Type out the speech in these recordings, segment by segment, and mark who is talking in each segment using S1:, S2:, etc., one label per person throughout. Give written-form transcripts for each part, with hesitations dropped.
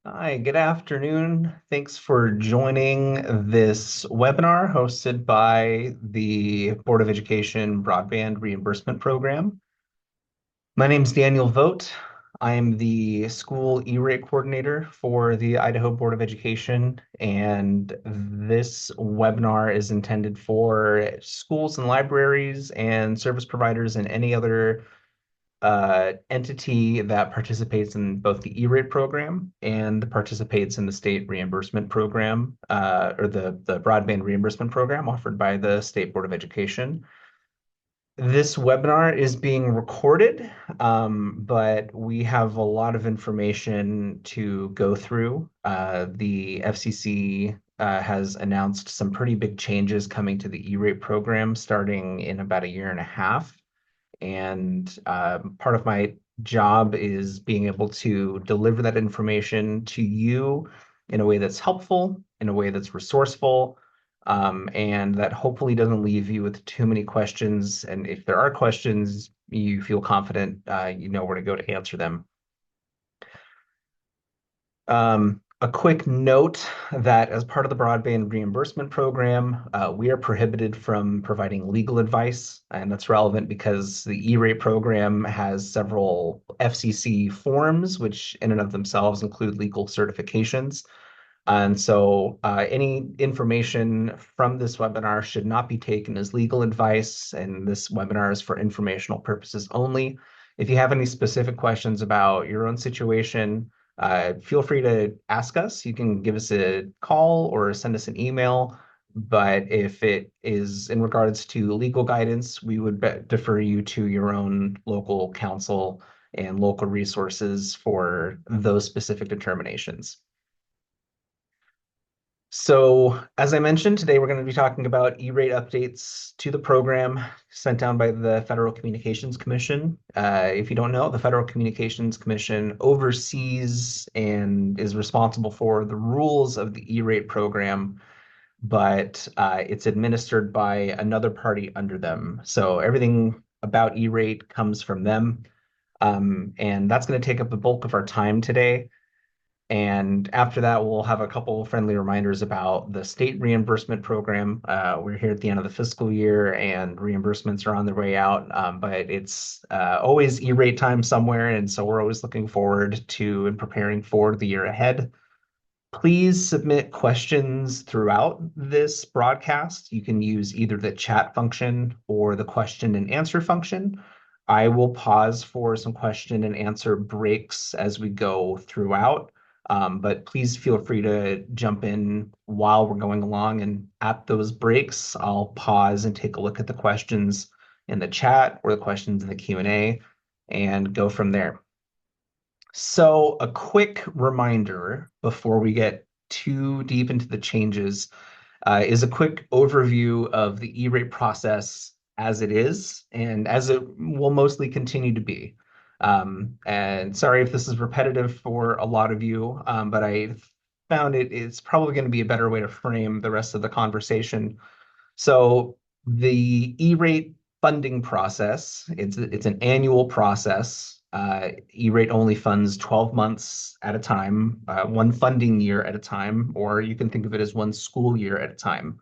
S1: Hi, good afternoon. Thanks for joining this webinar hosted by the Board of Education Broadband Reimbursement Program. My name is Daniel Vogt. I am the school E-rate coordinator for the Idaho Board of Education, and this webinar is intended for schools and libraries and service providers and any other entity that participates in both the E-rate program and participates in the state reimbursement program, or the broadband reimbursement program offered by the State Board of Education. This webinar is being recorded, but we have a lot of information to go through. The FCC has announced some pretty big changes coming to the E-rate program starting in about a year and a half. And part of my job is being able to deliver that information to you in a way that's helpful, in a way that's resourceful, and that hopefully doesn't leave you with too many questions. And if there are questions, you feel confident, you know where to go to answer them. A quick note that as part of the broadband reimbursement program, we are prohibited from providing legal advice, and that's relevant because the E-rate program has several FCC forms, which in and of themselves include legal certifications. And so any information from this webinar should not be taken as legal advice, and this webinar is for informational purposes only. If you have any specific questions about your own situation, feel free to ask us. You can give us a call or send us an email. But if it is in regards to legal guidance, we would defer you to your own local counsel and local resources for those specific determinations. So, as I mentioned, today we're going to be talking about E-rate updates to the program sent down by the Federal Communications Commission. If you don't know, the Federal Communications Commission oversees and is responsible for the rules of the E-rate program, but it's administered by another party under them. So everything about E-rate comes from them. And that's going to take up the bulk of our time today. And after that, we'll have a couple friendly reminders about the state reimbursement program. We're here at the end of the fiscal year and reimbursements are on their way out, but it's always E-rate time somewhere. And so we're always looking forward to and preparing for the year ahead. Please submit questions throughout this broadcast. You can use either the chat function or the question and answer function. I will pause for some question and answer breaks as we go throughout, but please feel free to jump in while we're going along. And at those breaks, I'll pause and take a look at the questions in the chat or the questions in the Q&A and go from there. So, a quick reminder before we get too deep into the changes is a quick overview of the E-rate process as it is and as it will mostly continue to be. And sorry if this is repetitive for a lot of you, but I found it's probably going to be a better way to frame the rest of the conversation. So, the E-rate funding process, it's an annual process. E-rate only funds 12 months at a time, one funding year at a time, or you can think of it as one school year at a time.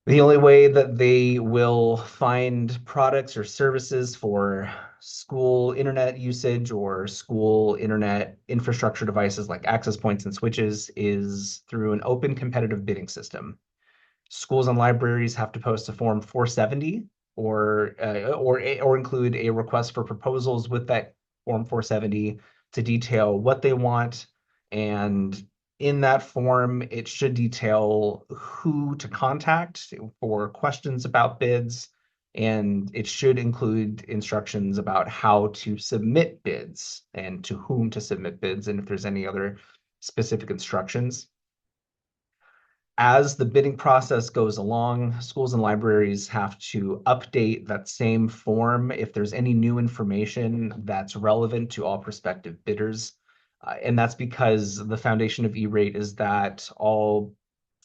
S1: The only way that they will find products or services for school internet usage or school internet infrastructure devices like access points and switches is through an open competitive bidding system. Schools and libraries have to post a Form 470 or include a request for proposals with that Form 470 to detail what they want. And in that form, it should detail who to contact for questions about bids, and it should include instructions about how to submit bids and to whom to submit bids, and if there's any other specific instructions. As the bidding process goes along, schools and libraries have to update that same form if there's any new information that's relevant to all prospective bidders. And that's because the foundation of E-rate is that all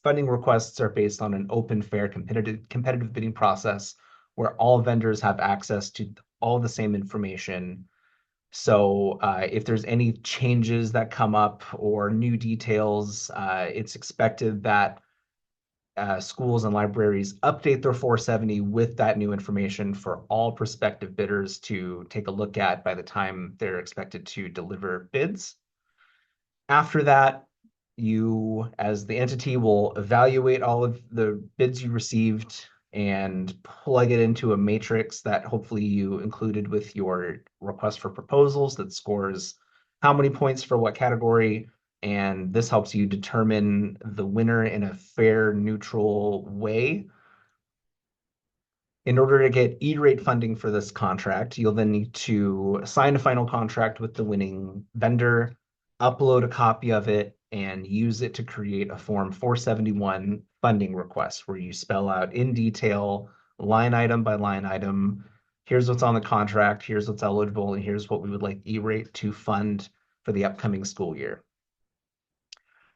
S1: funding requests are based on an open, fair, competitive bidding process where all vendors have access to all the same information So if there's any changes that come up or new details, it's expected that schools and libraries update their 470 with that new information for all prospective bidders to take a look at by the time they're expected to deliver bids. After that, you, as the entity, will evaluate all of the bids you received and plug it into a matrix that hopefully you included with your request for proposals that scores how many points for what category. And this helps you determine the winner in a fair, neutral way. In order to get E-rate funding for this contract, you'll then need to sign a final contract with the winning vendor, upload a copy of it, and use it to create a Form 471 funding request where you spell out in detail, line item by line item, here's what's on the contract, here's what's eligible, and here's what we would like E-rate to fund for the upcoming school year.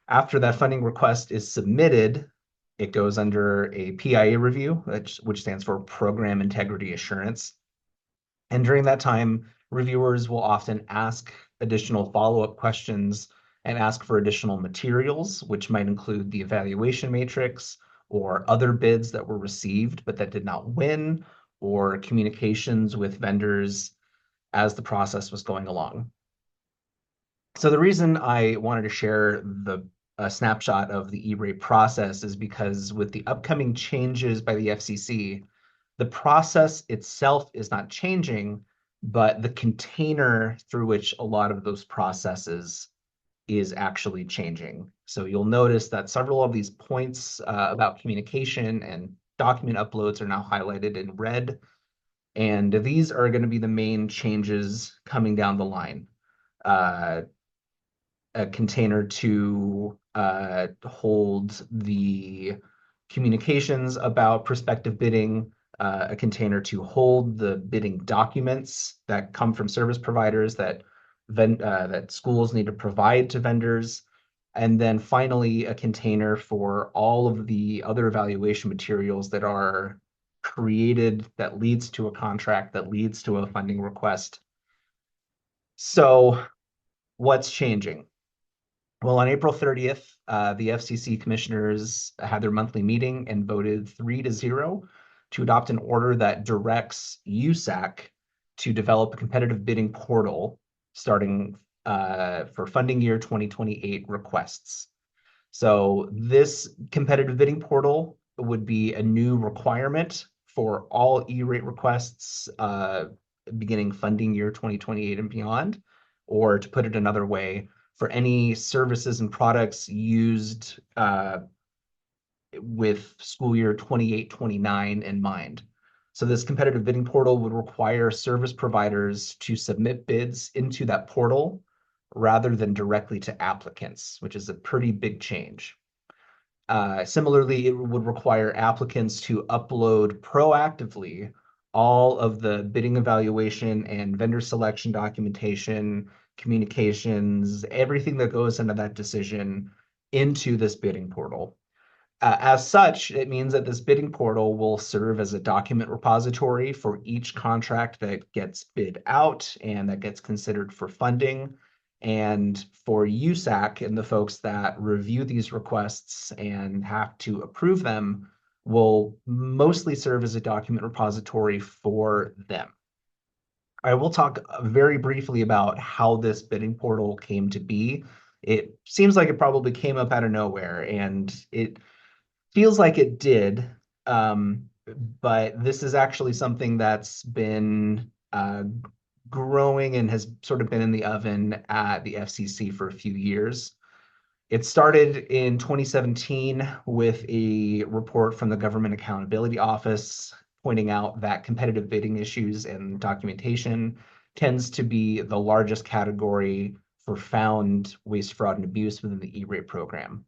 S1: After that funding request is submitted, it goes under a PIA review, which stands for Program Integrity Assurance. And during that time, reviewers will often ask additional follow-up questions and ask for additional materials, which might include the evaluation matrix or other bids that were received but that did not win, or communications with vendors as the process was going along. So the reason I wanted to share the snapshot of the E-rate process is because with the upcoming changes by the FCC, the process itself is not changing, but the container through which a lot of those processes is actually changing. So you'll notice that several of these points about communication and document uploads are now highlighted in red, and these are going to be the main changes coming down the line. A container to hold the communications about prospective bidding, a container to hold the bidding documents that come from service providers that schools need to provide to vendors, and then finally a container for all of the other evaluation materials that are created that leads to a contract, that leads to a funding request. So what's changing? Well, on April 30th, the FCC commissioners had their monthly meeting and voted 3-0 to adopt an order that directs USAC to develop a competitive bidding portal starting for funding year 2028 requests. So this competitive bidding portal would be a new requirement for all E-rate requests beginning funding year 2028 and beyond, or to put it another way, for any services and products used with school year 28-29 in mind. So this competitive bidding portal would require service providers to submit bids into that portal rather than directly to applicants, which is a pretty big change. Similarly, it would require applicants to upload proactively all of the bidding evaluation and vendor selection documentation, communications, everything that goes into that decision into this bidding portal. As such, it means that this bidding portal will serve as a document repository for each contract that gets bid out and that gets considered for funding. And for USAC and the folks that review these requests and have to approve them will mostly serve as a document repository for them. I will talk very briefly about how this bidding portal came to be. It seems like it probably came up out of nowhere, and it feels like it did, but this is actually something that's been growing and has sort of been in the oven at the FCC for a few years. It started in 2017 with a report from the Government Accountability Office pointing out that competitive bidding issues and documentation tends to be the largest category for found waste, fraud, and abuse within the E-rate program.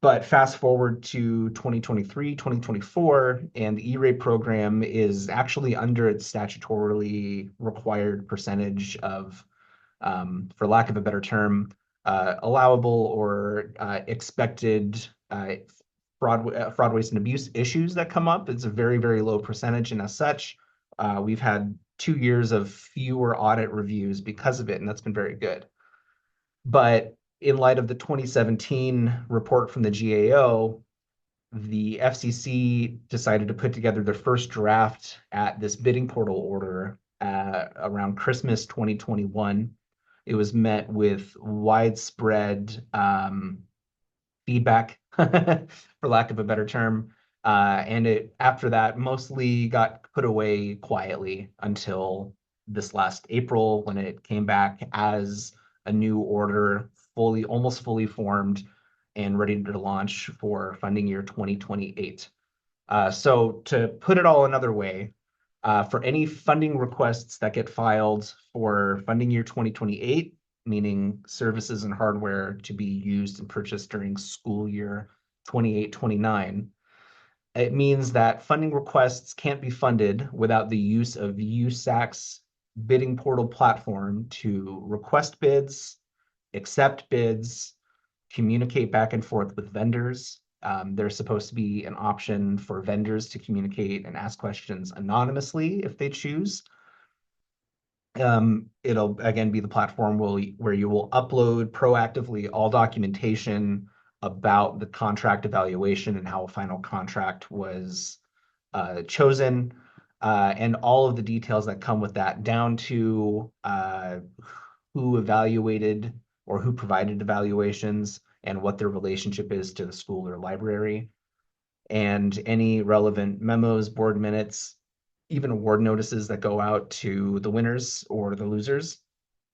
S1: But fast forward to 2023, 2024, and the E-rate program is actually under its statutorily required percentage of, for lack of a better term, allowable or expected fraud, waste, and abuse issues that come up. It's a very, very low percentage, and as such, we've had 2 years of fewer audit reviews because of it, and that's been very good. But in light of the 2017 report from the GAO, the FCC decided to put together their first draft at this bidding portal order around Christmas 2021. It was met with widespread feedback, for lack of a better term. And it after that mostly got put away quietly until this last April when it came back as a new order, almost fully formed and ready to launch for funding year 2028. So to put it all another way, for any funding requests that get filed for funding year 2028, meaning services and hardware to be used and purchased during school year 28-29, it means that funding requests can't be funded without the use of USAC's bidding portal platform to request bids, accept bids, communicate back and forth with vendors. There's supposed to be an option for vendors to communicate and ask questions anonymously if they choose. It'll again be the platform where you will upload proactively all documentation about the contract evaluation and how a final contract was chosen, and all of the details that come with that, down to who evaluated or who provided evaluations and what their relationship is to the school or library, and any relevant memos, board minutes, even award notices that go out to the winners or the losers.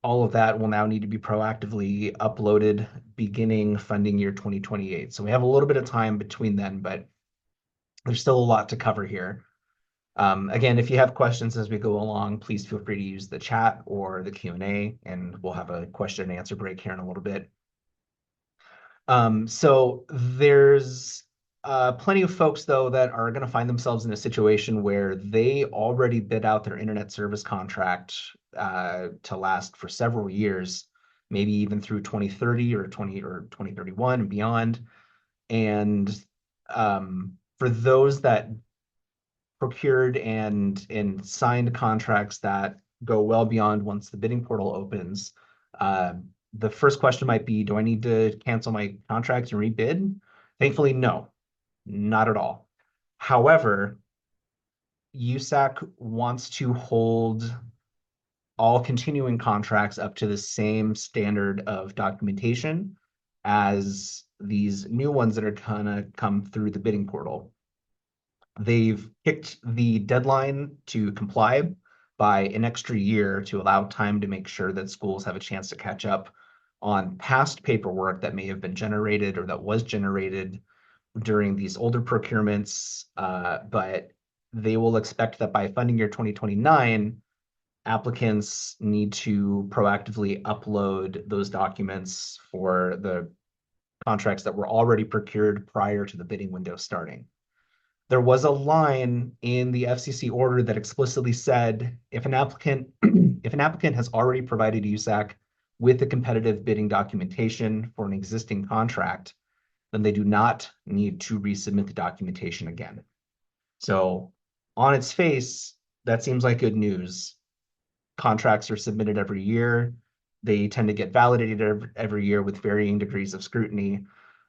S1: All of that will now need to be proactively uploaded beginning funding year 2028. So we have a little bit of time between then, but there's still a lot to cover here. Again, if you have questions as we go along, please feel free to use the chat or the Q&A, and we'll have a question and answer break here in a little bit. So there's plenty of folks, though, that are going to find themselves in a situation where they already bid out their internet service contract to last for several years, maybe even through 2030 or 2031 and beyond. And for those that procured and signed contracts that go well beyond once the bidding portal opens, the first question might be, do I need to cancel my contract and rebid? Thankfully, no, not at all. However, USAC wants to hold all continuing contracts up to the same standard of documentation as these new ones that are gonna come through the bidding portal. They've kicked the deadline to comply by an extra year to allow time to make sure that schools have a chance to catch up on past paperwork that may have been generated or that was generated during these older procurements. But they will expect that by funding year 2029, applicants need to proactively upload those documents for the contracts that were already procured prior to the bidding window starting. There was a line in the FCC order that explicitly said if an applicant has already provided USAC with the competitive bidding documentation for an existing contract, then they do not need to resubmit the documentation again. So on its face, that seems like good news. Contracts are submitted every year. They tend to get validated every year with varying degrees of scrutiny.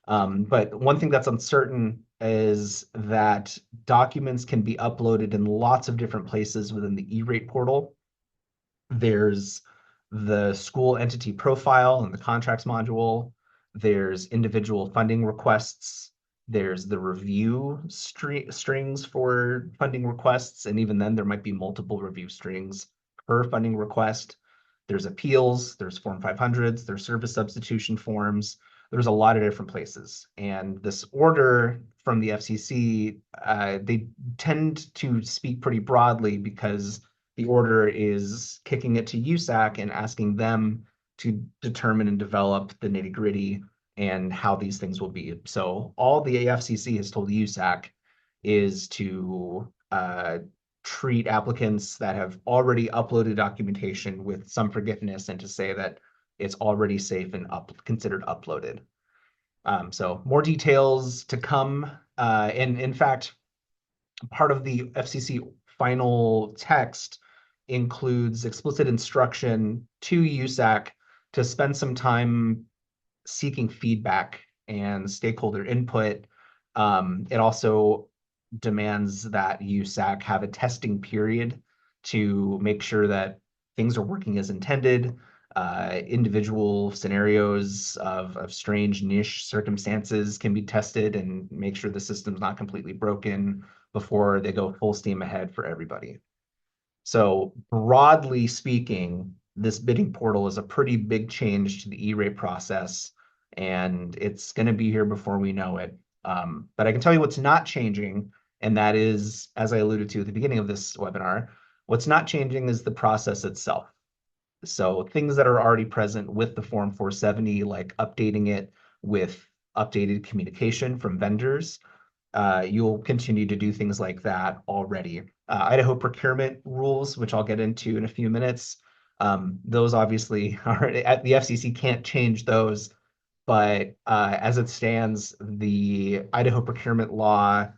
S1: But one thing that's uncertain is that documents can be uploaded in lots of different places within the E-rate portal. There's the school entity profile and the contracts module. There's individual funding requests. There's the review strings for funding requests. And even then, there might be multiple review strings per funding request. There's appeals, there's Form 500s, there's service substitution forms. There's a lot of different places. And this order from the FCC, they tend to speak pretty broadly because the order is kicking it to USAC and asking them to determine and develop the nitty-gritty and how these things will be. So all the FCC has told USAC is to treat applicants that have already uploaded documentation with some forgiveness and to say that it's already safe and considered uploaded. So more details to come. And in fact, part of the FCC final text includes explicit instruction to USAC to spend some time seeking feedback and stakeholder input. It also demands that USAC have a testing period to make sure that things are working as intended. Individual scenarios of strange niche circumstances can be tested and make sure the system's not completely broken before they go full steam ahead for everybody. So broadly speaking, this bidding portal is a pretty big change to the E-rate process, and it's going to be here before we know it. But I can tell you what's not changing, and that is, as I alluded to at the beginning of this webinar, what's not changing is the process itself. So things that are already present with the Form 470, like updating it with updated communication from vendors, you'll continue to do things like that already. Idaho procurement rules, which I'll get into in a few minutes, those obviously are the FCC can't change those, but as it stands, the Idaho procurement law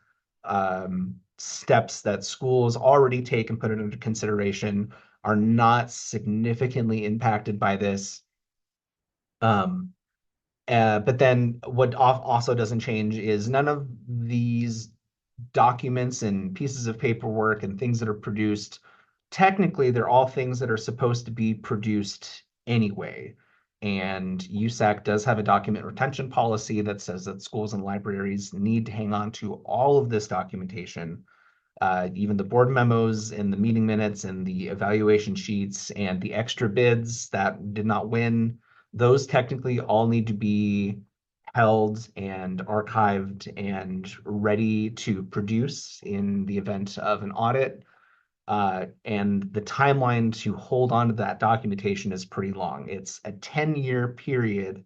S1: steps that schools already take and put it under consideration are not significantly impacted by this. Um, but then what also doesn't change is none of these documents and pieces of paperwork and things that are produced, technically, they're all things that are supposed to be produced anyway. And USAC does have a document retention policy that says that schools and libraries need to hang on to all of this documentation, even the board memos and the meeting minutes and the evaluation sheets and the extra bids that did not win. Those technically all need to be held and archived and ready to produce in the event of an audit. And the timeline to hold on to that documentation is pretty long. It's a 10-year period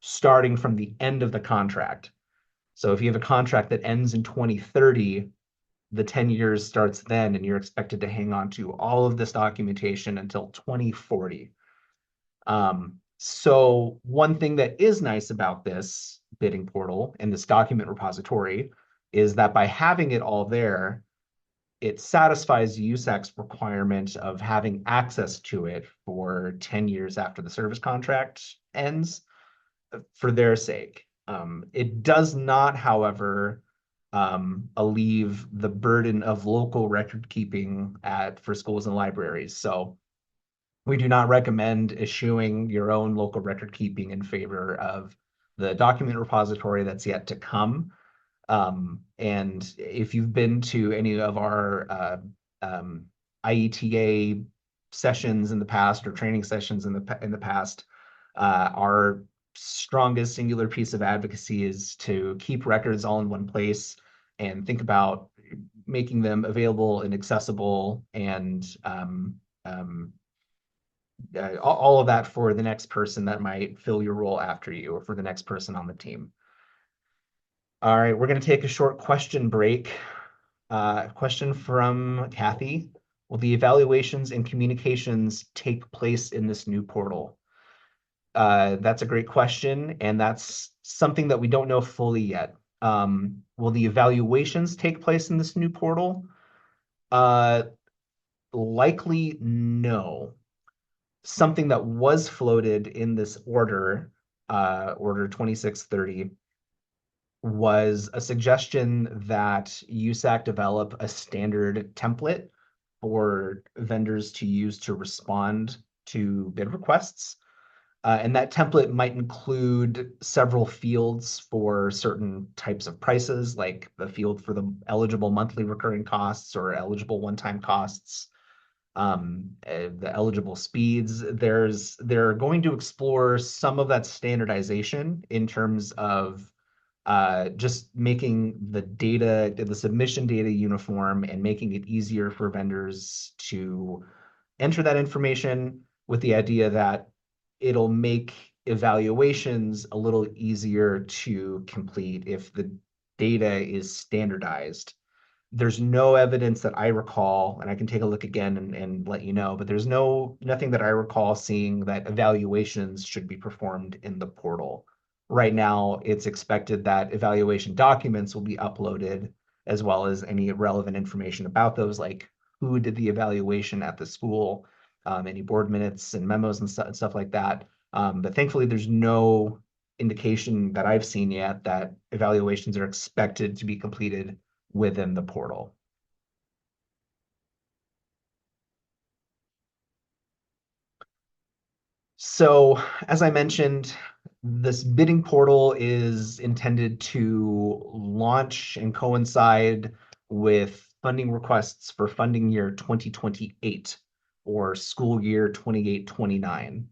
S1: starting from the end of the contract. So if you have a contract that ends in 2030, the 10 years starts then, and you're expected to hang on to all of this documentation until 2040. So one thing that is nice about this bidding portal and this document repository is that by having it all there, it satisfies USAC's requirement of having access to it for 10 years after the service contract ends for their sake. It does not, however, alleviate the burden of local record keeping for schools and libraries. So we do not recommend eschewing your own local record keeping in favor of the document repository that's yet to come. And if you've been to any of our IETA sessions in the past or training sessions in the past, our strongest singular piece of advocacy is to keep records all in one place and think about making them available and accessible and all of that for the next person that might fill your role after you or for the next person on the team. All right, we're going to take a short question break. Question from Kathy. Will the evaluations and communications take place in this new portal? That's a great question, and that's something that we don't know fully yet. Will the evaluations take place in this new portal? Likely no. Something that was floated in this order, Order 2630, was a suggestion that USAC develop a standard template for vendors to use to respond to bid requests. And that template might include several fields for certain types of prices, like the field for the eligible monthly recurring costs or eligible one-time costs, the eligible speeds. They're going to explore some of that standardization in terms of just making the submission data uniform and making it easier for vendors to enter that information with the idea that it'll make evaluations a little easier to complete if the data is standardized. There's no evidence that I recall, and I can take a look again and let you know, but there's nothing that I recall seeing that evaluations should be performed in the portal. Right now, it's expected that evaluation documents will be uploaded as well as any relevant information about those, like who did the evaluation at the school, any board minutes and memos and stuff like that. But thankfully, there's no indication that I've seen yet that evaluations are expected to be completed within the portal. So, as I mentioned, this bidding portal is intended to launch and coincide with funding requests for funding year 2028 or school year 28-29.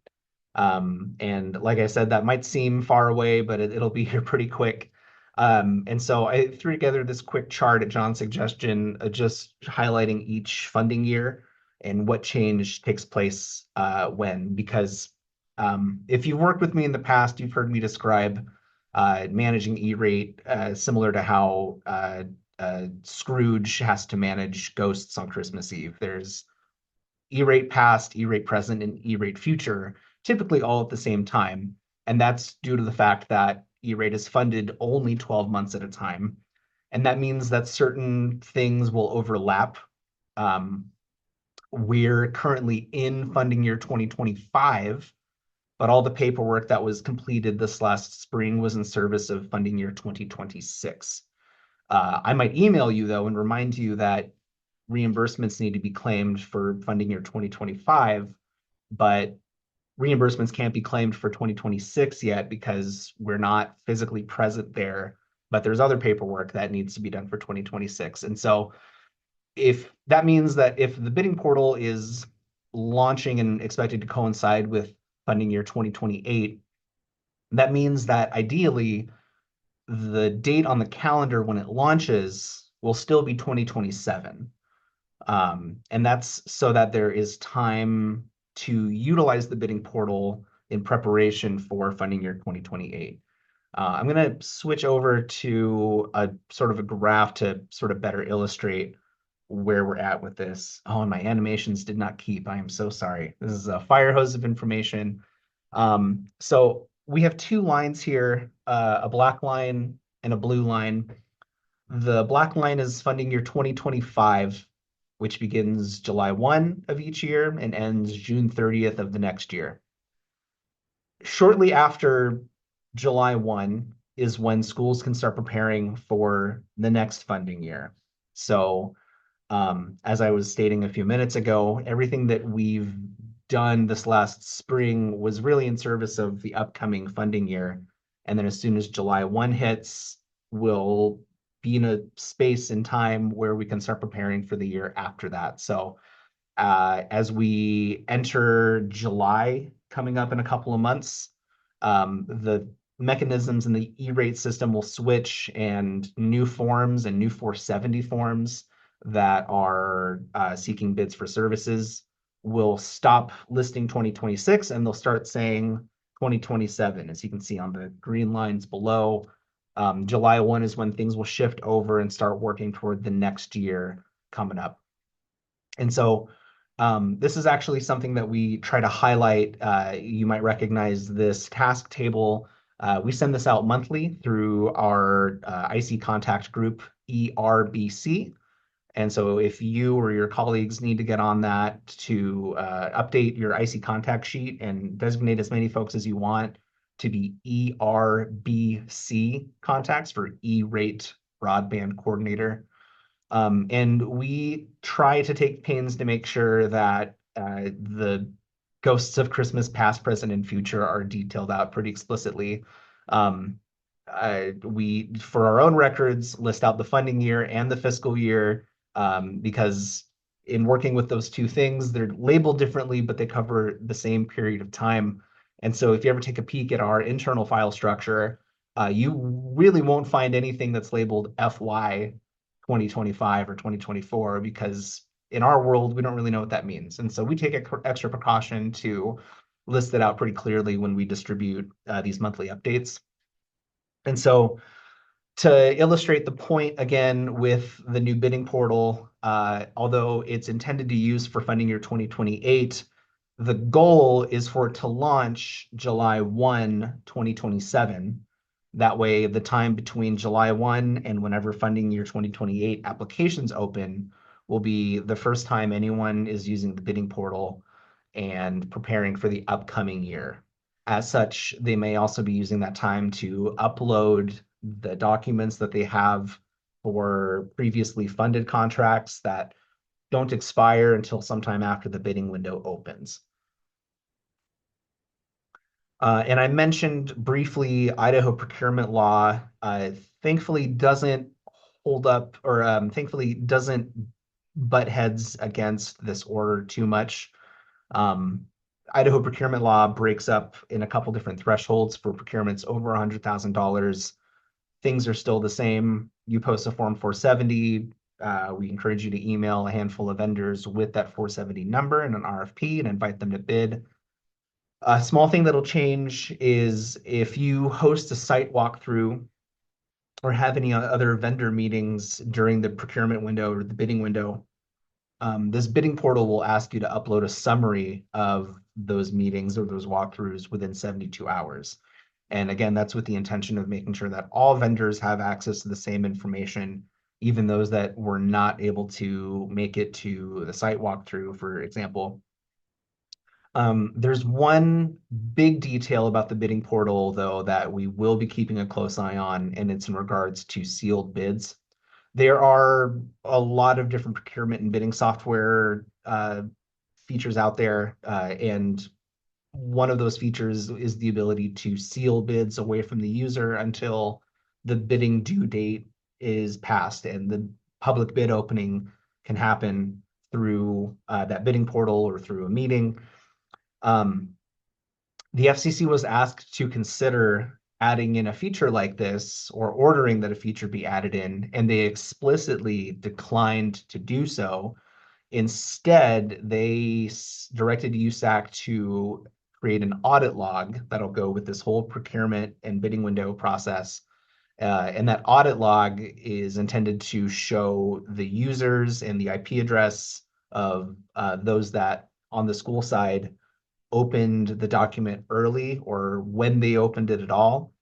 S1: And like I said, that might seem far away, but it'll be here pretty quick. And so I threw together this quick chart at John's suggestion, just highlighting each funding year and what change takes place when. Because if you've worked with me in the past, you've heard me describe managing E-rate similar to how Scrooge has to manage ghosts on Christmas Eve. There's E-rate past, E-rate present, and E-rate future, typically all at the same time. And that's due to the fact that E-rate is funded only 12 months at a time. And that means that certain things will overlap. Um, we're currently in funding year 2025, but all the paperwork that was completed this last spring was in service of funding year 2026. I might email you though and remind you that reimbursements need to be claimed for funding year 2025, but reimbursements can't be claimed for 2026 yet because we're not physically present there, but there's other paperwork that needs to be done for 2026. And so if that means that if the bidding portal is launching and expected to coincide with funding year 2028, that means that ideally the date on the calendar when it launches will still be 2027. And that's so that there is time to utilize the bidding portal in preparation for funding year 2028. I'm going to switch over to a sort of a graph to sort of better illustrate where we're at with this. Oh, and my animations did not keep. I am so sorry. This is a fire hose of information. So we have two lines here, a black line and a blue line. The black line is funding year 2025, which begins July 1 of each year and ends June 30th of the next year. Shortly after July 1 is when schools can start preparing for the next funding year. So, as I was stating a few minutes ago, everything that we've done this last spring was really in service of the upcoming funding year. And then as soon as July 1 hits, we'll be in a space and time where we can start preparing for the year after that. So as we enter July coming up in a couple of months, the mechanisms in the E-rate system will switch and new forms and new 470 forms that are seeking bids for services will stop listing 2026 and they'll start saying 2027, as you can see on the green lines below. July 1 is when things will shift over and start working toward the next year coming up. And so this is actually something that we try to highlight. You might recognize this task table. We send this out monthly through our IC contact group, ERBC. And so if you or your colleagues need to get on that to update your IC contact sheet and designate as many folks as you want to be ERBC contacts for E-rate broadband coordinator. And we try to take pains to make sure that the ghosts of Christmas past, present, and future are detailed out pretty explicitly. We, for our own records, list out the funding year and the fiscal year because in working with those two things, they're labeled differently, but they cover the same period of time. And so if you ever take a peek at our internal file structure, you really won't find anything that's labeled FY 2025 or 2024 because in our world, we don't really know what that means. And so we take extra precaution to list it out pretty clearly when we distribute these monthly updates. And so to illustrate the point again with the new bidding portal, although it's intended to use for funding year 2028, the goal is for it to launch July 1, 2027. That way, the time between July 1 and whenever funding year 2028 applications open will be the first time anyone is using the bidding portal and preparing for the upcoming year. As such, they may also be using that time to upload the documents that they have for previously funded contracts that don't expire until sometime after the bidding window opens. And I mentioned briefly Idaho procurement law, thankfully doesn't hold up or thankfully doesn't butt heads against this order too much. Um, Idaho procurement law breaks up in a couple different thresholds for procurements over $100,000. Things are still the same. You post a Form 470. We encourage you to email a handful of vendors with that 470 number and an RFP and invite them to bid. A small thing that'll change is if you host a site walkthrough or have any other vendor meetings during the procurement window or the bidding window, this bidding portal will ask you to upload a summary of those meetings or those walkthroughs within 72 hours. And again, that's with the intention of making sure that all vendors have access to the same information, even those that were not able to make it to the site walkthrough, for example. There's one big detail about the bidding portal, though, that we will be keeping a close eye on, and it's in regards to sealed bids. There are a lot of different procurement and bidding software features out there, and one of those features is the ability to seal bids away from the user until the bidding due date is passed, and the public bid opening can happen through that bidding portal or through a meeting. Um, the FCC was asked to consider adding in a feature like this or ordering that a feature be added in, and they explicitly declined to do so. Instead, they directed USAC to create an audit log that'll go with this whole procurement and bidding window process. And that audit log is intended to show the users and the IP address of those that on the school side opened the document early or when they opened it at all.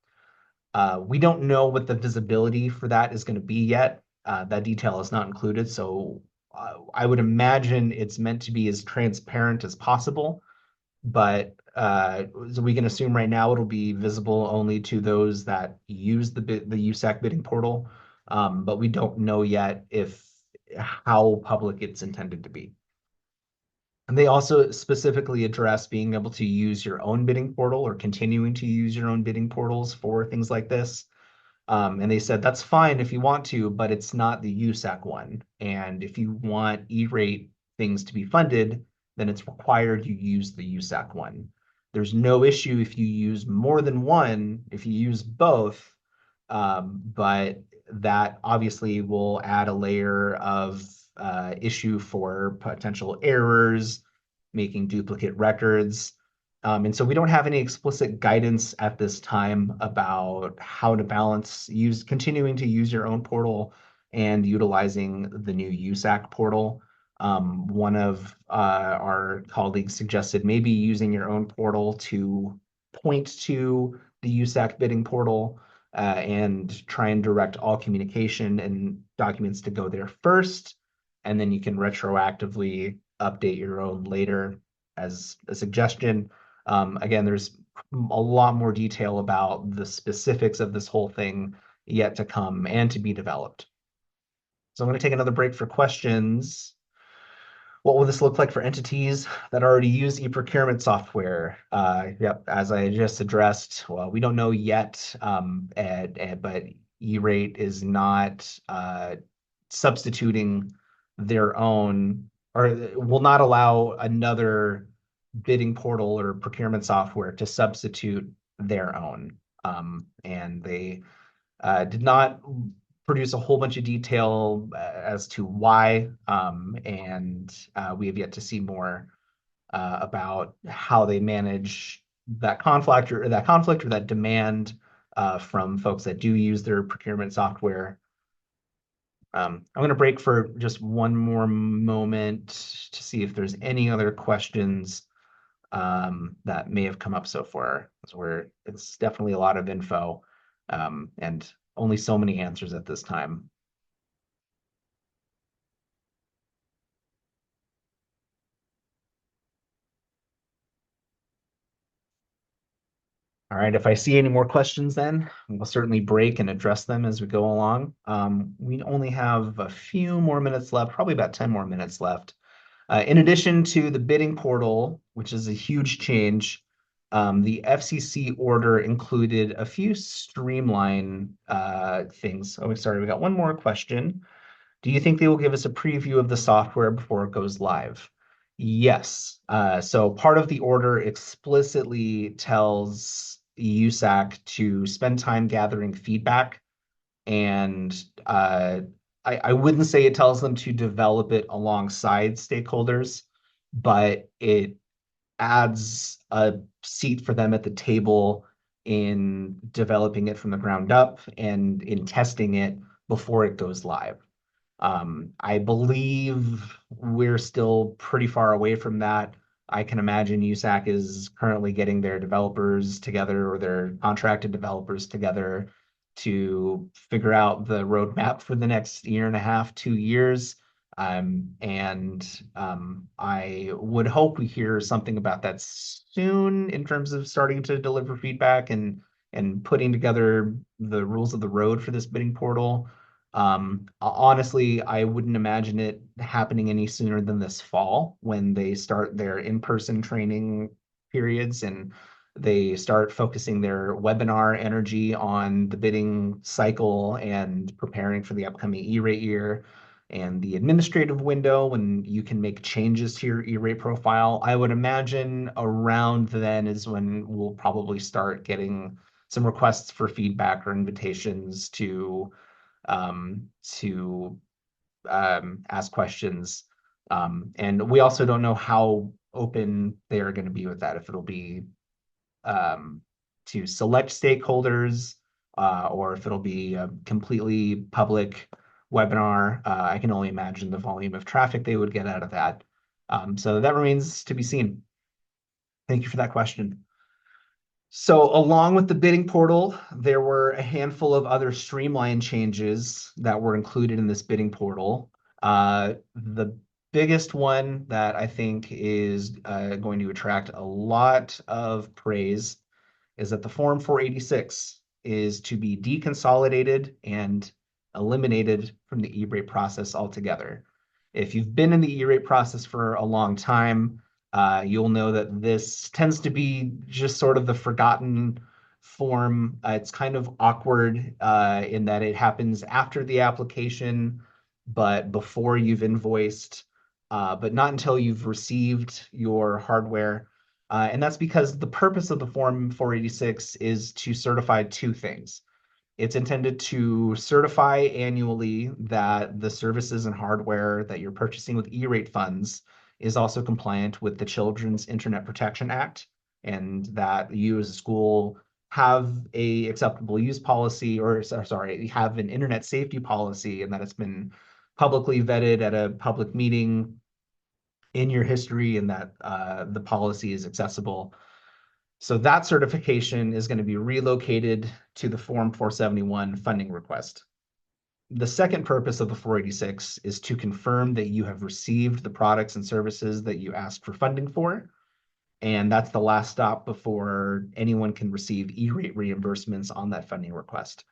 S1: We don't know what the visibility for that is going to be yet. That detail is not included, so I would imagine it's meant to be as transparent as possible, but so we can assume right now it'll be visible only to those that use the USAC bidding portal, but we don't know yet if how public it's intended to be. And they also specifically address being able to use your own bidding portal or continuing to use your own bidding portals for things like this. And they said that's fine if you want to, but it's not the USAC one. And if you want E-rate things to be funded, then it's required you use the USAC one. There's no issue if you use more than one, if you use both, but that obviously will add a layer of issue for potential errors, making duplicate records. And so we don't have any explicit guidance at this time about how to balance continuing to use your own portal and utilizing the new USAC portal. One of our colleagues suggested maybe using your own portal to point to the USAC bidding portal and try and direct all communication and documents to go there first, and then you can retroactively update your own later as a suggestion. Again, there's a lot more detail about the specifics of this whole thing yet to come and to be developed. So I'm going to take another break for questions. What will this look like for entities that already use e-procurement software? Yep, as I just addressed, well, we don't know yet, but E-rate is not substituting their own, or will not allow another bidding portal or procurement software to substitute their own. And they did not produce a whole bunch of detail as to why, and we have yet to see more about how they manage that conflict or that demand from folks that do use their procurement software. I'm going to break for just one more moment to see if there's any other questions that may have come up so far. It's definitely a lot of info and only so many answers at this time. All right, if I see any more questions, then we'll certainly break and address them as we go along. We only have a few more minutes left, probably about 10 more minutes left. In addition to the bidding portal, which is a huge change, the FCC order included a few streamline things. Oh, sorry, we got one more question. Do you think they will give us a preview of the software before it goes live? Yes. So part of the order explicitly tells USAC to spend time gathering feedback, and I wouldn't say it tells them to develop it alongside stakeholders, but it adds a seat for them at the table in developing it from the ground up and in testing it before it goes live. I believe we're still pretty far away from that. I can imagine USAC is currently getting their developers together or their contracted developers together to figure out the roadmap for the next year and a half, 2 years. I would hope we hear something about that soon in terms of starting to deliver feedback and putting together the rules of the road for this bidding portal. Honestly, I wouldn't imagine it happening any sooner than this fall when they start their in-person training periods and they start focusing their webinar energy on the bidding cycle and preparing for the upcoming E-rate year and the administrative window when you can make changes to your E-rate profile. I would imagine around then is when we'll probably start getting some requests for feedback or invitations to ask questions. And we also don't know how open they are going to be with that, if it'll be um, to select stakeholders or if it'll be a completely public webinar. I can only imagine the volume of traffic they would get out of that. So that remains to be seen. Thank you for that question. So along with the bidding portal, there were a handful of other streamline changes that were included in this bidding portal. The biggest one that I think is going to attract a lot of praise is that the Form 486 is to be deconsolidated and eliminated from the E-rate process altogether. If you've been in the E-rate process for a long time, you'll know that this tends to be just sort of the forgotten form. It's kind of awkward in that it happens after the application, but before you've invoiced, but not until you've received your hardware. And that's because the purpose of the Form 486 is to certify two things. It's intended to certify annually that the services and hardware that you're purchasing with E-rate funds is also compliant with the Children's Internet Protection Act, and that you as a school have a acceptable use policy, or sorry, have an internet safety policy, and that it's been publicly vetted at a public meeting in your history and that the policy is accessible. So that certification is going to be relocated to the Form 471 funding request. The second purpose of the 486 is to confirm that you have received the products and services that you asked for funding for. And that's the last stop before anyone can receive E-rate reimbursements on that funding request.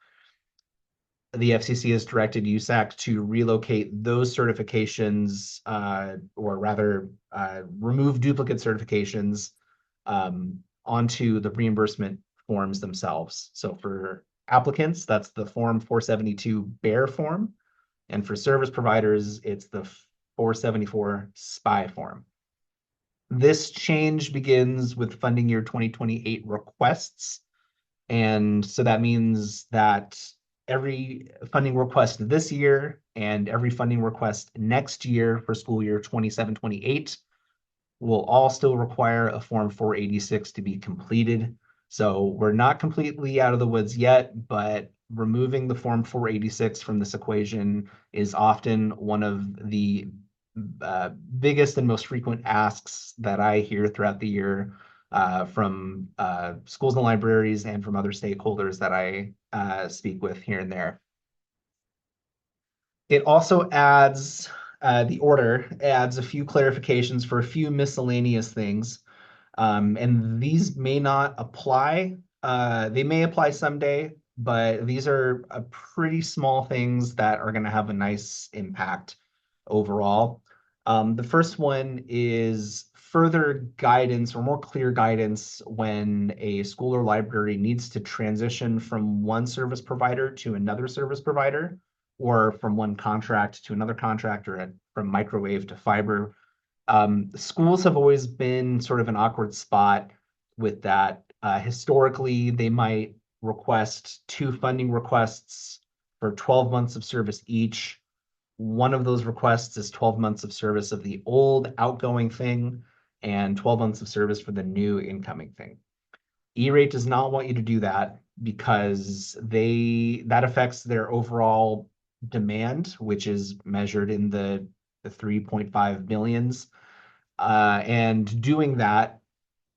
S1: The FCC has directed USAC to relocate those certifications, or rather, remove duplicate certifications onto the reimbursement forms themselves. So for applicants, that's the Form 472 Bear form, and for service providers, it's the 474 SPY form. This change begins with funding year 2028 requests. And so that means that every funding request this year and every funding request next year for school year 27-28 will all still require a Form 486 to be completed. So we're not completely out of the woods yet, but removing the Form 486 from this equation is often one of the biggest and most frequent asks that I hear throughout the year from schools and libraries and from other stakeholders that I speak with here and there. It also adds, the order adds a few clarifications for a few miscellaneous things. And these may not apply They may apply someday, but these are pretty small things that are going to have a nice impact overall. The first one is further guidance or more clear guidance when a school or library needs to transition from one service provider to another service provider, or from one contract to another contract, or from microwave to fiber. Schools have always been sort of an awkward spot with that. Historically, they might request two funding requests for 12 months of service each. One of those requests is 12 months of service of the old outgoing thing and 12 months of service for the new incoming thing. E-rate does not want you to do that because that affects their overall demand, which is measured in the 3.5 millions. And doing that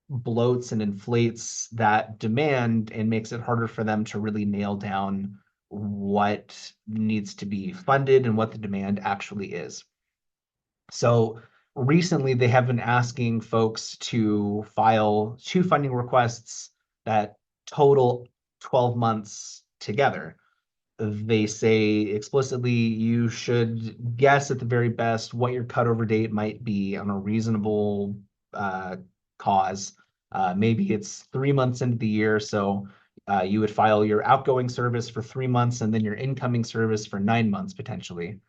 S1: bloats and inflates that demand and makes it harder for them to really nail down what needs to be funded and what the demand actually is. So recently, they have been asking folks to file two funding requests that total 12 months together. They say explicitly you should guess at the very best what your cutover date might be on a reasonable uh, cause. Maybe it's 3 months into the year, so you would file your outgoing service for 3 months and then your incoming service for 9 months potentially.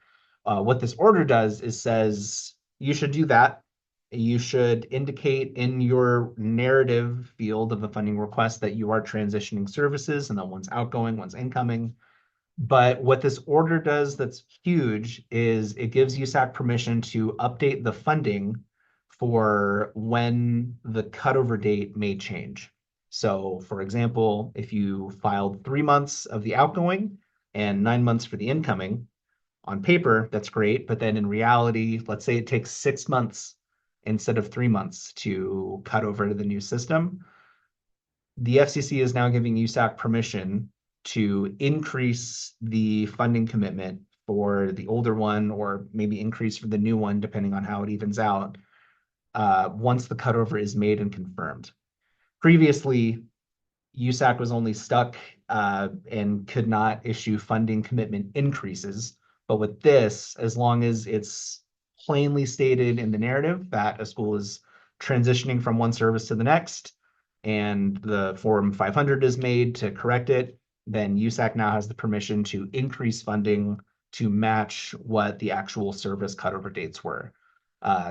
S1: What this order does is says you should do that. You should indicate in your narrative field of the funding request that you are transitioning services and that one's outgoing, one's incoming. But what this order does that's huge is it gives USAC permission to update the funding for when the cutover date may change. So, for example, if you filed 3 months of the outgoing and 9 months for the incoming, on paper, that's great. But then in reality, let's say it takes 6 months instead of 3 months to cut over to the new system. The FCC is now giving USAC permission to increase the funding commitment for the older one, or maybe increase for the new one, depending on how it evens out, once the cutover is made and confirmed. Previously, USAC was only stuck and could not issue funding commitment increases. But with this, as long as it's plainly stated in the narrative that a school is transitioning from one service to the next, and the Form 500 is made to correct it, then USAC now has the permission to increase funding to match what the actual service cutover dates were.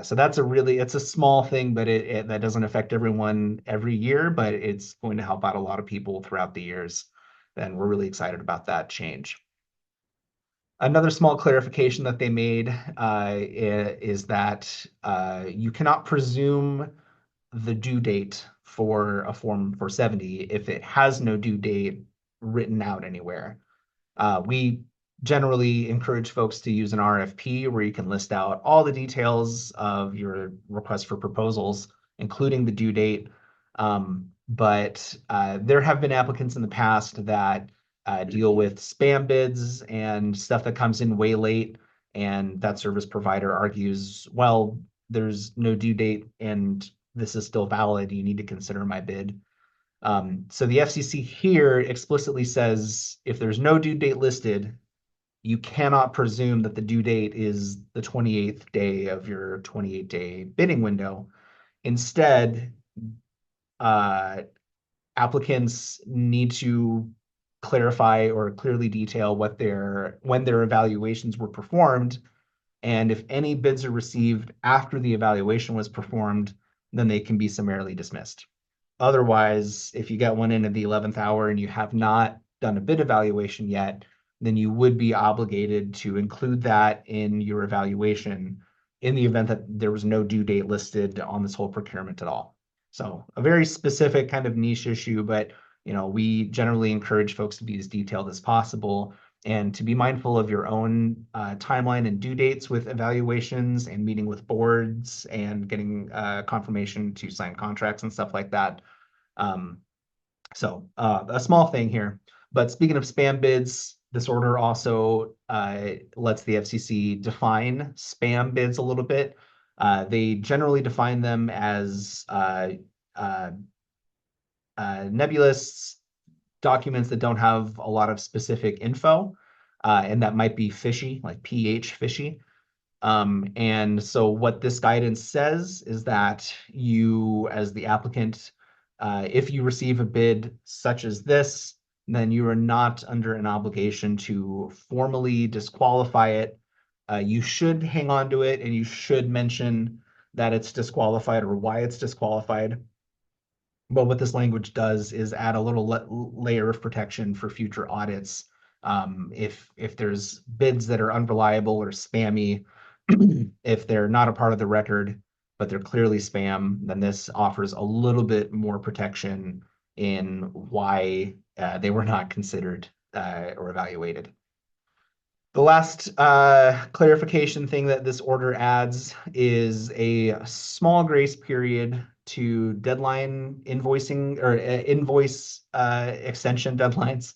S1: So it's a small thing, but that doesn't affect everyone every year, but it's going to help out a lot of people throughout the years. And we're really excited about that change. Another small clarification that they made is that you cannot presume the due date for a Form 470 if it has no due date written out anywhere. We generally encourage folks to use an RFP where you can list out all the details of your request for proposals, including the due date. But there have been applicants in the past that deal with spam bids and stuff that comes in way late, and that service provider argues, well, there's no due date and this is still valid. You need to consider my bid. So the FCC here explicitly says if there's no due date listed, you cannot presume that the due date is the 28th day of your 28-day bidding window. Instead, uh, applicants need to clarify or clearly detail when their evaluations were performed. And if any bids are received after the evaluation was performed, then they can be summarily dismissed. Otherwise, if you get one in at the 11th hour and you have not done a bid evaluation yet, then you would be obligated to include that in your evaluation in the event that there was no due date listed on this whole procurement at all. So a very specific kind of niche issue, but we generally encourage folks to be as detailed as possible and to be mindful of your own timeline and due dates with evaluations and meeting with boards and getting confirmation to sign contracts and stuff like that. So a small thing here. But speaking of spam bids, this order also lets the FCC define spam bids a little bit. They generally define them as nebulous documents that don't have a lot of specific info, and that might be fishy, like pH fishy. And so what this guidance says is that you, as the applicant, if you receive a bid such as this, then you are not under an obligation to formally disqualify it. You should hang on to it and you should mention that it's disqualified or why it's disqualified. But what this language does is add a little layer of protection for future audits. If there's bids that are unreliable or spammy, if they're not a part of the record, but they're clearly spam, then this offers a little bit more protection in why they were not considered or evaluated. The last clarification thing that this order adds is a small grace period to deadline invoicing or invoice extension deadlines.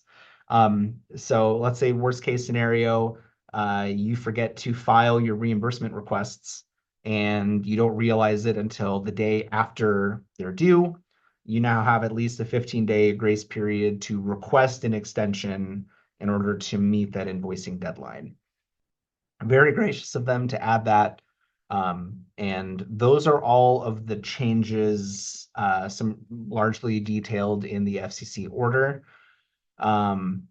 S1: So let's say worst case scenario, you forget to file your reimbursement requests and you don't realize it until the day after they're due. You now have at least a 15-day grace period to request an extension in order to meet that invoicing deadline. Very gracious of them to add that. And those are all of the changes, some largely detailed in the FCC order. Um,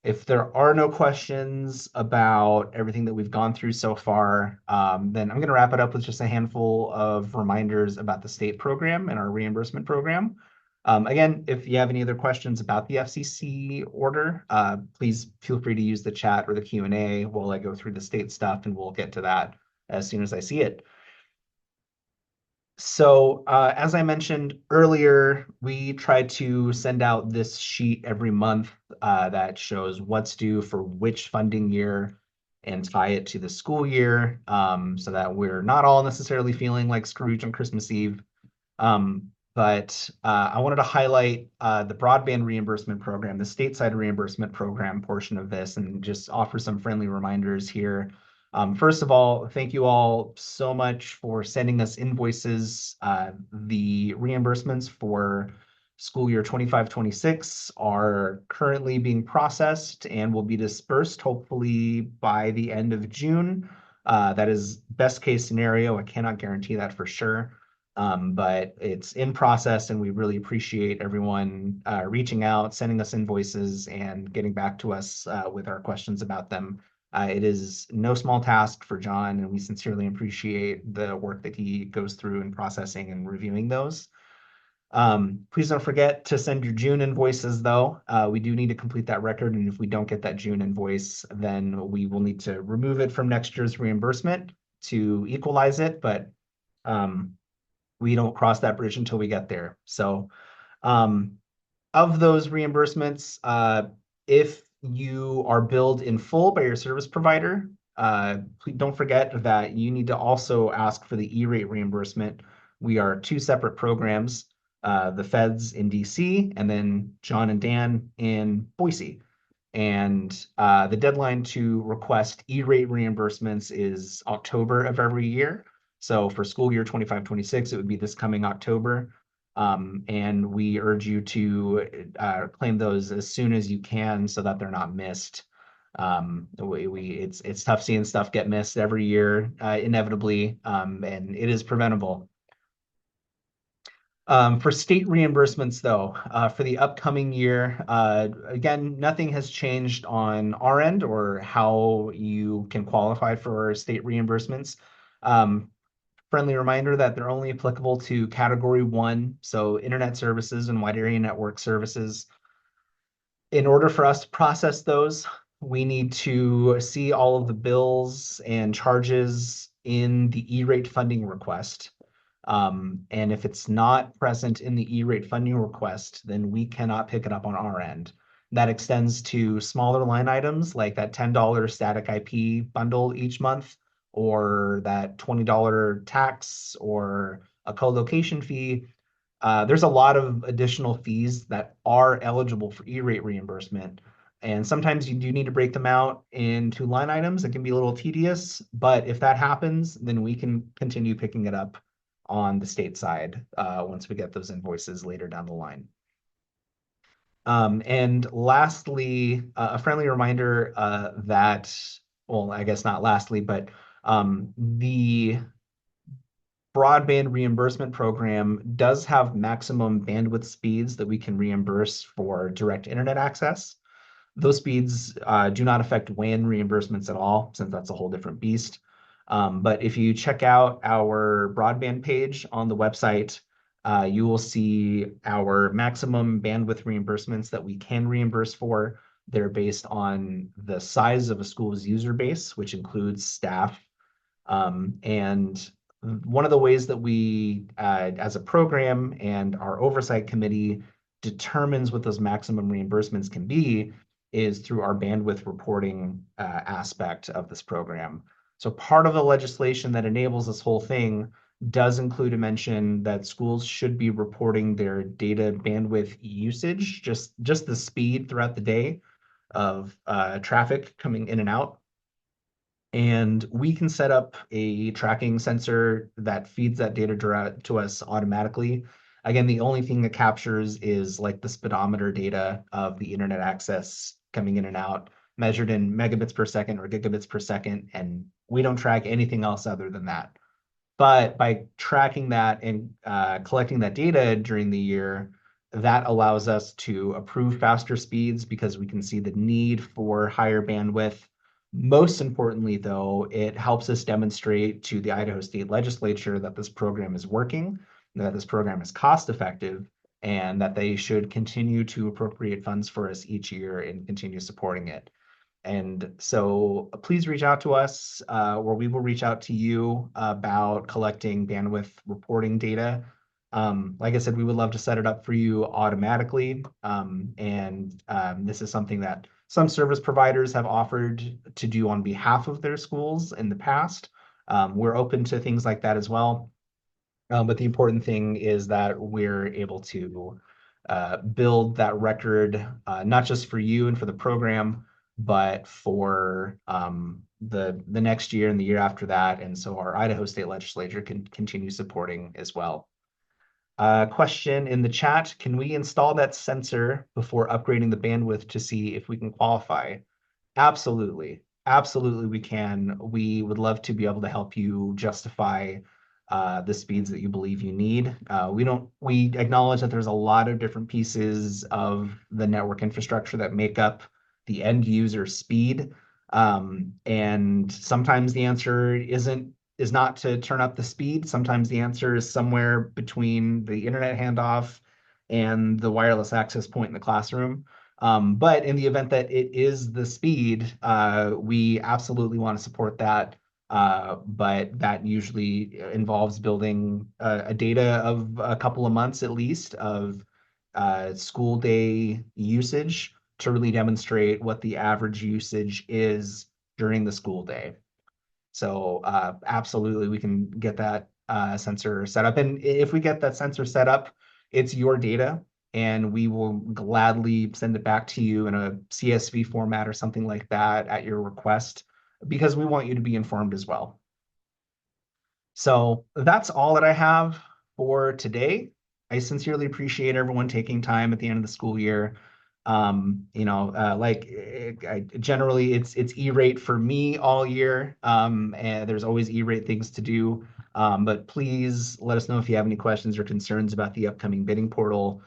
S1: if there are no questions about everything that we've gone through so far, then I'm going to wrap it up with just a handful of reminders about the state program and our reimbursement program. Again, if you have any other questions about the FCC order, please feel free to use the chat or the Q&A while I go through the state stuff, and we'll get to that as soon as I see it. So as I mentioned earlier, we try to send out this sheet every month that shows what's due for which funding year and tie it to the school year so that we're not all necessarily feeling like Scrooge on Christmas Eve. But I wanted to highlight the broadband reimbursement program, the stateside reimbursement program portion of this, and just offer some friendly reminders here. First of all, thank you all so much for sending us invoices. The reimbursements for school year 25-26 are currently being processed and will be dispersed hopefully by the end of June. That is best case scenario. I cannot guarantee that for sure. But it's in process, and we really appreciate everyone reaching out, sending us invoices, and getting back to us with our questions about them. It is no small task for John, and we sincerely appreciate the work that he goes through in processing and reviewing those. Please don't forget to send your June invoices, though. We do need to complete that record, and if we don't get that June invoice, then we will need to remove it from next year's reimbursement to equalize it, but we don't cross that bridge until we get there. So of those reimbursements, if you are billed in full by your service provider, please don't forget that you need to also ask for the E-rate reimbursement. We are two separate programs, the feds in DC and then John and Dan in Boise. And the deadline to request E-rate reimbursements is October of every year. So for school year 25-26, it would be this coming October. And we urge you to claim those as soon as you can so that they're not missed. It's tough seeing stuff get missed every year, inevitably, and it is preventable. For state reimbursements, though, for the upcoming year, again, nothing has changed on our end or how you can qualify for state reimbursements. Friendly reminder that they're only applicable to Category 1, so internet services and wide area network services. In order for us to process those, we need to see all of the bills and charges in the E-rate funding request. And if it's not present in the E-rate funding request, then we cannot pick it up on our end. That extends to smaller line items like that $10 static IP bundle each month, or that $20 tax or a co-location fee. There's a lot of additional fees that are eligible for E-rate reimbursement. And sometimes you do need to break them out into line items. It can be a little tedious, but if that happens, then we can continue picking it up on the state side once we get those invoices later down the line. And lastly, a friendly reminder well, I guess not lastly, but the broadband reimbursement program does have maximum bandwidth speeds that we can reimburse for direct internet access. Those speeds do not affect WAN reimbursements at all, since that's a whole different beast. But if you check out our broadband page on the website, you will see our maximum bandwidth reimbursements that we can reimburse for. They're based on the size of a school's user base, which includes staff. And one of the ways that we, as a program and our oversight committee, determines what those maximum reimbursements can be is through our bandwidth reporting aspect of this program. So part of the legislation that enables this whole thing does include a mention that schools should be reporting their data bandwidth usage, just the speed throughout the day of traffic coming in and out. And we can set up a tracking sensor that feeds that data to us automatically. Again, the only thing that captures is like the speedometer data of the internet access coming in and out, measured in megabits per second or gigabits per second. And we don't track anything else other than that. But by tracking that and collecting that data during the year, that allows us to approve faster speeds because we can see the need for higher bandwidth. Most importantly, though, it helps us demonstrate to the Idaho State Legislature that this program is working, that this program is cost effective, and that they should continue to appropriate funds for us each year and continue supporting it. And so please reach out to us, or we will reach out to you about collecting bandwidth reporting data. Like I said, we would love to set it up for you automatically. This is something that some service providers have offered to do on behalf of their schools in the past. We're open to things like that as well. But the important thing is that we're able to build that record, not just for you and for the program, but for the next year and the year after that. And so our Idaho State Legislature can continue supporting as well. Question in the chat, can we install that sensor before upgrading the bandwidth to see if we can qualify? Absolutely. Absolutely, we can. We would love to be able to help you justify the speeds that you believe you need. We acknowledge that there's a lot of different pieces of the network infrastructure that make up the end user speed. And sometimes the answer is not to turn up the speed. Sometimes the answer is somewhere between the internet handoff and the wireless access point in the classroom. But in the event that it is the speed, we absolutely want to support that. But that usually involves building a data of a couple of months at least of school day usage to really demonstrate what the average usage is during the school day. So absolutely, we can get that sensor set up. And if we get that sensor set up, it's your data, and we will gladly send it back to you in a CSV format or something like that at your request, because we want you to be informed as well. So that's all that I have for today. I sincerely appreciate everyone taking time at the end of the school year. Generally it's E-rate for me all year. And there's always E-rate things to do. But please let us know if you have any questions or concerns about the upcoming bidding portal.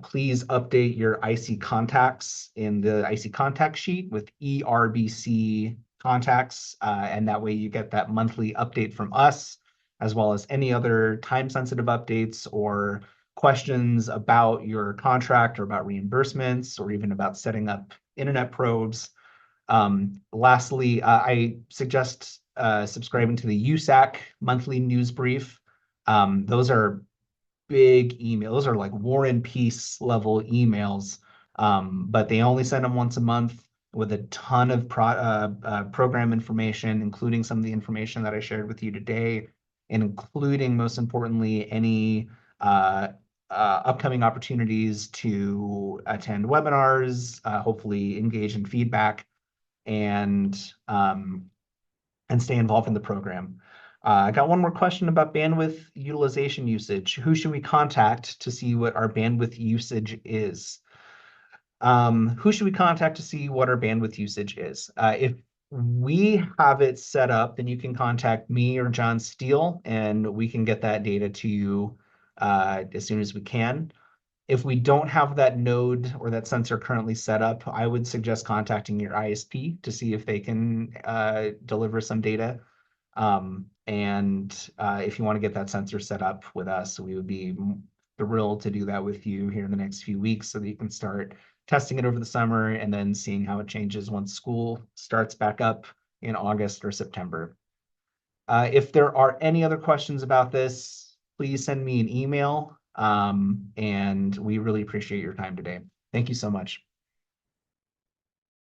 S1: Please update your IC contacts in the IC contact sheet with ERBC contacts, and that way you get that monthly update from us, as well as any other time-sensitive updates or questions about your contract or about reimbursements or even about setting up internet probes. Lastly, I suggest subscribing to the USAC monthly news brief. Those are big emails. Those are like War and Peace level emails, but they only send them once a month with a ton of program information, including some of the information that I shared with you today, and including, most importantly, any upcoming opportunities to attend webinars, hopefully engage in feedback, and stay involved in the program. I got one more question about bandwidth utilization usage. Who should we contact to see what our bandwidth usage is? Who should we contact to see what our bandwidth usage is? If we have it set up, then you can contact me or John Steele, and we can get that data to you as soon as we can. If we don't have that node or that sensor currently set up, I would suggest contacting your ISP to see if they can deliver some data. And if you want to get that sensor set up with us, we would be thrilled to do that with you here in the next few weeks so that you can start testing it over the summer and then seeing how it changes once school starts back up in August or September. If there are any other questions about this, please send me an email. And we really appreciate your time today. Thank you so much.